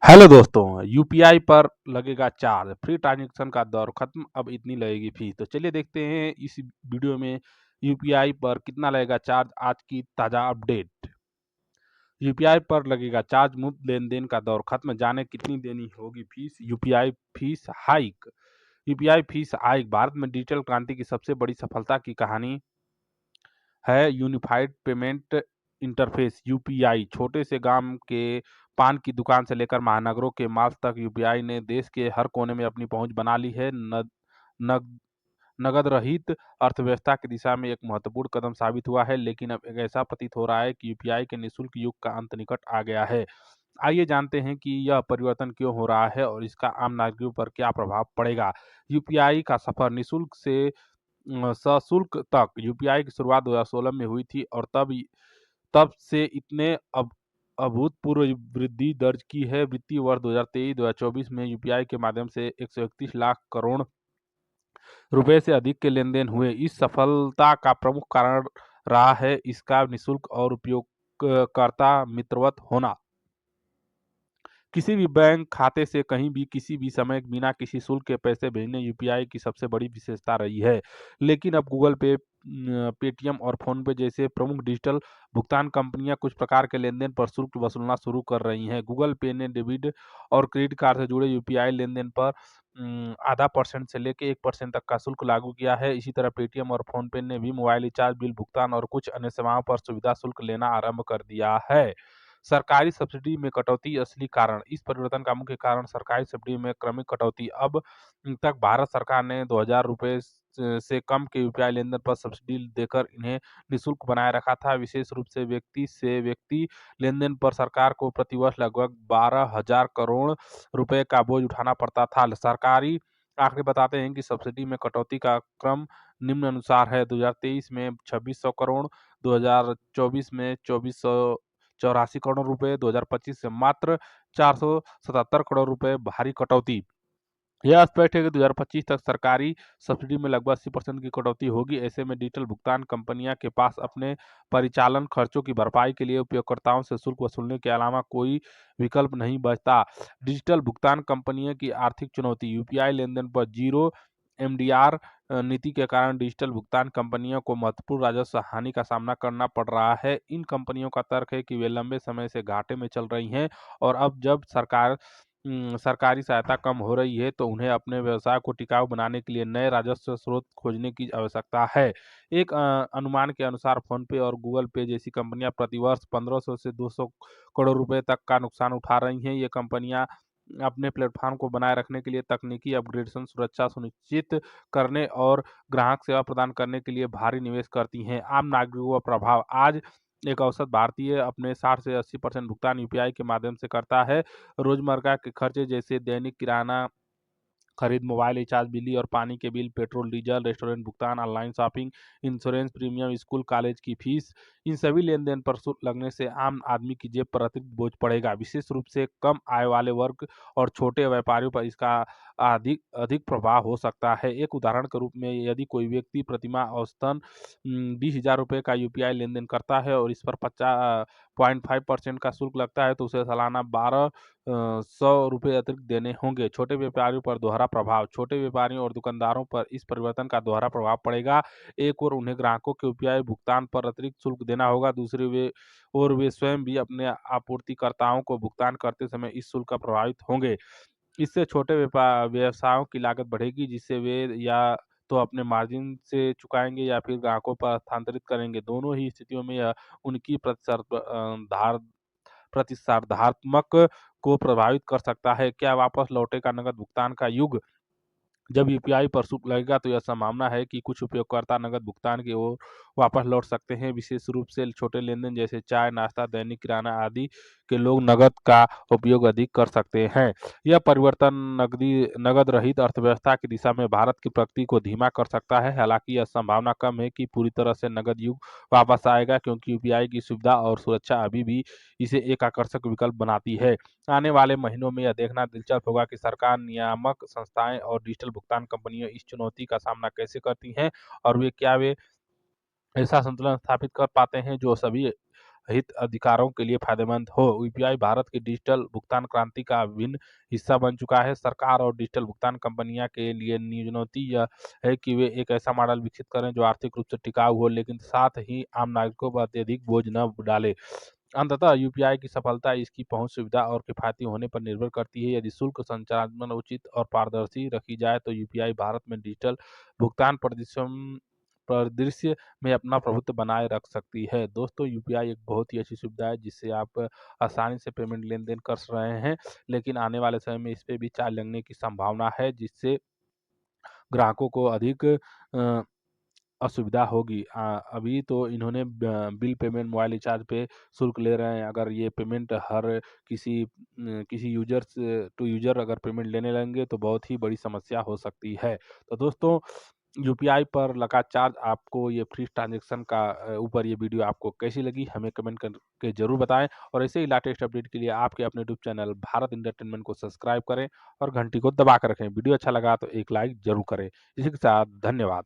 Hello दोस्तों, UPI पर लगेगा चार्ज, फ्री ट्रांजैक्शन का दौर खत्म, अब इतनी लगेगी फीस। तो चलिए देखते हैं इस वीडियो में यूपीआई पर कितना लगेगा चार्ज, आज की ताज़ा अपडेट। यूपीआई पर लगेगा चार्ज, मुफ्त लेन-देन का दौर खत्म, जाने कितनी देनी होगी fees. UPI fees hike. UPI fees hike Bharat में डिजिटल क्रांति की सबसे बड़ी सफलता की कहानी है। यूनिफाइड पेमेंट इंटरफेस यूपीआई छोटे से गांव के पान की दुकान से लेकर महानगरों के मॉल तक यूपीआई ने देश के हर कोने में अपनी पहुंच बना ली है। नग, नगद रहित अर्थव्यवस्था की दिशा में एक महत्वपूर्ण कदम साबित हुआ है, लेकिन अब एक ऐसा प्रतीत हो रहा है कि यूपीआई के निःशुल्क युग का अंत निकट आ गया है। आइए जानते हैं कि यह परिवर्तन क्यों हो रहा है और इसका आम नागरिकों पर क्या प्रभाव पड़ेगा। यूपीआई का सफर निःशुल्क से सशुल्क तक। यूपीआई की शुरुआत 2016 में हुई थी और तब से इतने अभूतपूर्व वृद्धि दर्ज की है। वित्तीय वर्ष 2023-2024 में यूपीआई के माध्यम से 131 लाख करोड़ रुपए से अधिक के लेनदेन हुए। इस सफलता का प्रमुख कारण रहा है इसका निःशुल्क और उपयोगकर्ता मित्रवत होना। किसी भी बैंक खाते से कहीं भी किसी भी समय बिना किसी शुल्क के पैसे भेजने यूपीआई की सबसे बड़ी विशेषता रही है। लेकिन अब गूगल पे, पेटीएम और फोन पे जैसे प्रमुख डिजिटल भुगतान कंपनियां कुछ प्रकार के लेनदेन पर शुल्क वसूलना शुरू कर रही हैं। गूगल पे ने डेबिट और क्रेडिट कार्ड से जुड़े यूपीआई लेनदेन पर आधा परसेंट से लेकर 1% तक का शुल्क लागू किया है। इसी तरह पेटीएम और फोन पे ने भी मोबाइल रिचार्ज, बिल भुगतान और कुछ अन्य सेवाओं पर सुविधा शुल्क लेना आरंभ कर दिया है। सरकारी सब्सिडी में कटौती असली कारण। इस परिवर्तन का मुख्य कारण सरकारी सब्सिडी में क्रमिक कटौती। अब तक भारत सरकार ने 2000 रुपए से कम के यूपीआई लेनदेन पर सब्सिडी देकर इन्हें निःशुल्क बनाए रखा था। विशेष रूप से व्यक्ति लेनदेन पर सरकार को प्रतिवर्ष लगभग 12,000 करोड़ रुपए का बोझ उठाना पड़ता था। सरकारी आंकड़े बताते हैं कि सब्सिडी में कटौती का क्रम निम्नानुसार है। 2023 में 2600 करोड़, 2024 में 2484 करोड़ रुपए, 2025 से मात्र 477 करोड़ रुपए भारी कटौती। यह स्पष्ट है कि 2025 तक सरकारी सब्सिडी में लगभग 80% की कटौती होगी। ऐसे में डिजिटल भुगतान कंपनियां के पास अपने परिचालन खर्चों की भरपाई के लिए उपयोगकर्ताओं से शुल्क वसूलने के अलावा कोई विकल्प नहीं बचता। डिजिटल भुगतान कंपनियों की आर्थिक चुनौती। यूपीआई लेनदेन पर जीरो एमडीआर नीति के कारण डिजिटल भुगतान कंपनियों को महत्वपूर्ण राजस्व हानि का सामना करना पड़ रहा है। इन कंपनियों का तर्क है कि वे लंबे समय से घाटे में चल रही हैं और अब जब सरकारी सहायता कम हो रही है तो उन्हें अपने व्यवसाय को टिकाऊ बनाने के लिए नए राजस्व स्रोत खोजने की आवश्यकता है। एक अनुमान के अनुसार फोनपे और गूगल पे जैसी कंपनियां प्रतिवर्ष 1500 से 200 करोड़ रुपए तक का नुकसान उठा रही हैं। ये कंपनियां अपने प्लेटफॉर्म को बनाए रखने के लिए तकनीकी अपग्रेडेशन, सुरक्षा सुनिश्चित करने और ग्राहक सेवा प्रदान करने के लिए भारी निवेश करती हैं। आम नागरिकों का प्रभाव। आज एक औसत भारतीय अपने 60 से 80% भुगतान यूपीआई के माध्यम से करता है। रोजमर्रा के खर्चे जैसे दैनिक किराना खरीद, मोबाइल रिचार्ज, बिजली और पानी के बिल, पेट्रोल डीजल, रेस्टोरेंट भुगतान, online shopping, insurance premium, school college की फीस, इन सभी लेन-देन पर शुल्क लगने से आम आदमी की जेब पर अतिरिक्त बोझ पड़ेगा। विशेष रूप से कम आय वाले वर्ग और छोटे व्यापारियों पर इसका अधिक अधिक प्रभाव हो सकता है। एक उदाहरण के रूप में यदि कोई व्यक्ति प्रतिमाह औसतन 20,000 रुपये का यूपीआई लेन-देन करता है और इस पर 0.5% का शुल्क लगता है तो उसे सालाना 1,200 रुपये अतिरिक्त देने होंगे। छोटे व्यापारियों पर दोहरा प्रभाव। छोटे व्यापारियों और दुकानदारों पर इस परिवर्तन का दोहरा प्रभाव पड़ेगा। एक ओर उन्हें ग्राहकों के यूपीआई भुगतान पर अतिरिक्त शुल्क देना होगा, दूसरी ओर वे स्वयं भी अपने आपूर्तिकर्ताओं को भुगतान करते समय इस शुल्क का प्रभावित होंगे। इससे छोटे व्यवसायों की लागत बढ़ेगी, जिससे वे या तो अपने मार्जिन से चुकाएँगे या फिर ग्राहकों पर हस्तांतरित करेंगे। दोनों ही स्थितियों में यह उनकी प्रतिस्पर्धात्मक को प्रभावित कर सकता है। क्या वापस लौटेगा नकद भुगतान का युग? जब यूपीआई पर शुल्क लगेगा तो यह संभावना है कि कुछ उपयोगकर्ता नकद भुगतान की ओर वापस लौट सकते हैं। विशेष रूप से छोटे लेनदेन जैसे चाय, नाश्ता, दैनिक किराना आदि के लोग नकद का उपयोग अधिक कर सकते हैं। यह परिवर्तन नकद रहित अर्थव्यवस्था की दिशा में भारत की प्रगति को धीमा कर सकता है। हालांकि यह संभावना कम है कि पूरी तरह से नकद युग वापस आएगा, क्योंकि यूपीआई की सुविधा और सुरक्षा अभी भी इसे एक आकर्षक विकल्प बनाती है। आने वाले महीनों में यह देखना दिलचस्प होगा कि सरकार, नियामक संस्थाएं और डिजिटल भुगतान कंपनियां इस चुनौती का सामना कैसे करती हैं और वे ऐसा संतुलन स्थापित कर पाते हैं जो सभी अधिकारों के लिए फायदेमंद हो। यूपीआई भारत की डिजिटल भुगतान क्रांति का अभिन्न हिस्सा बन चुका है। सरकार और डिजिटल भुगतान कंपनियां के लिए चुनौती यह है कि वे एक ऐसा मॉडल विकसित करें जो आर्थिक रूप से टिकाऊ हो, लेकिन साथ ही आम नागरिकों पर अत्यधिक बोझ न डाले। अंततः यूपीआई की सफलता इसकी पहुंच, सुविधा और किफायती होने पर निर्भर करती है। यदि शुल्क संचालन उचित और पारदर्शी रखी जाए तो यूपीआई भारत में डिजिटल भुगतान परिदृश्य में अपना प्रभुत्व बनाए रख सकती है। दोस्तों, यूपीआई एक बहुत ही अच्छी सुविधा है जिससे आप आसानी से पेमेंट लेन-देन कर रहे हैं, लेकिन आने वाले समय में इस पे भी चार्ज लगने की संभावना है, जिससे ग्राहकों को अधिक असुविधा होगी। अभी तो इन्होंने बिल पेमेंट, मोबाइल रिचार्ज पे शुल्क ले रहे हैं। अगर ये पेमेंट हर किसी यूज़र्स टू यूज़र अगर पेमेंट लेने लगेंगे तो बहुत ही बड़ी समस्या हो सकती है। तो दोस्तों, यूपीआई पर लगा चार्ज, आपको ये फ्री ट्रांज़ैक्शन का ऊपर ये वीडियो आपको कैसी लगी? हमें कमेंट करके ज़रूर बताएँ और ऐसे ही लेटेस्ट अपडेट के लिए आपके अपने यूट्यूब चैनल भारत एंटरटेनमेंट को सब्सक्राइब करें और घंटी को दबा कर रखें। वीडियो अच्छा लगा तो एक लाइक ज़रूर करें। इसी के साथ धन्यवाद।